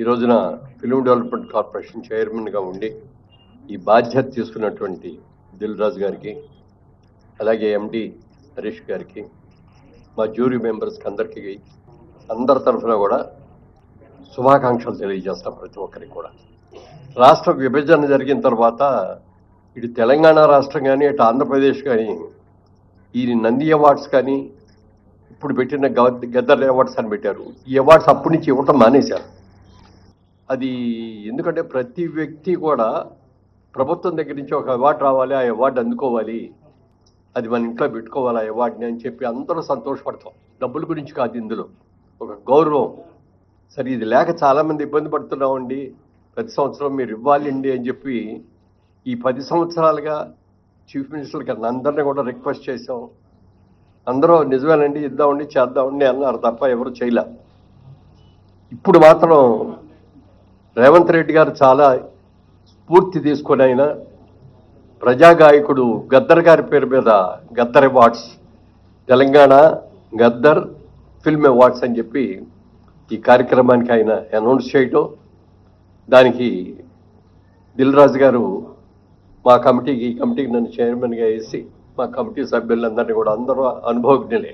ఈ రోజున film development corporation చైర్మన్గా ఉండి ఈ బాధ్యత తీసుకున్నటువంటి దిల్ రాజు గారికి, అలాగే ఎండి హరీష్ గారికి, మా జ్యూరీ మెంబర్స్కి అందరి తరఫున కూడా శుభాకాంక్షలు తెలియజేస్తాం. ప్రతి ఒక్కరికి కూడా రాష్ట్ర విభజన జరిగిన తర్వాత ఇటు తెలంగాణ రాష్ట్రం కానీ ఇటు ఆంధ్రప్రదేశ్ కానీ ఈ నంది అవార్డ్స్ కానీ ఇప్పుడు పెట్టిన గద్దర్ అవార్డ్స్ అని పెట్టారు. ఈ అవార్డ్స్ అప్పటి నుంచి ఇవ్వటం మానేశారు. అది ఎందుకంటే ప్రతి వ్యక్తి కూడా ప్రభుత్వం దగ్గర నుంచి ఒక అవార్డు రావాలి, ఆ అవార్డు అందుకోవాలి, అది మన ఇంట్లో పెట్టుకోవాలి ఆ అవార్డుని అని చెప్పి అందరూ సంతోషపడతాం. డబ్బుల గురించి కాదు, ఇందులో ఒక గౌరవం. సరే, ఇది లేక చాలామంది ఇబ్బంది పడుతున్నామండి, ప్రతి సంవత్సరం మీరు ఇవ్వాలండి అని చెప్పి ఈ 10 సంవత్సరాలుగా చీఫ్ మినిస్టర్ గారిని అందరినీ కూడా రిక్వెస్ట్ చేసాం. అందరూ నిజమేనండి, ఇద్దామండి, చేద్దామండి అన్నారు తప్ప ఎవరు చేయలే. ఇప్పుడు మాత్రం రేవంత్ రెడ్డి గారు చాలా స్ఫూర్తి తీసుకొని ఆయన ప్రజాగాయకుడు గద్దర్ గారి పేరు మీద Gaddar awards, Telangana Gaddar film awards అని చెప్పి ఈ కార్యక్రమానికి ఆయన అనౌన్స్ చేయటం, దానికి దిల్ రాజు గారు మా కమిటీకి నన్ను చైర్మన్గా వేసి మా కమిటీ సభ్యులందరినీ కూడా, అందరూ అనుభవజ్ఞులే,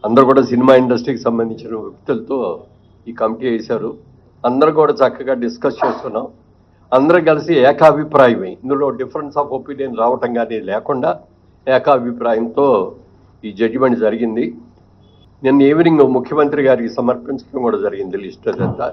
అందరూ కూడా సినిమా ఇండస్ట్రీకి సంబంధించిన వ్యక్తులతో ఈ కమిటీ వేశారు. అందరూ కూడా చక్కగా డిస్కస్ చేస్తున్నాం. అందరం కలిసి ఏకాభిప్రాయమే, ఇందులో డిఫరెన్స్ ఆఫ్ ఒపీనియన్ రావటం కానీ లేకుండా ఏకాభిప్రాయంతో ఈ జడ్జిమెంట్ జరిగింది. నిన్న ఈవినింగ్ ముఖ్యమంత్రి గారికి సమర్పించడం కూడా జరిగింది లిస్ట్ అదంతా.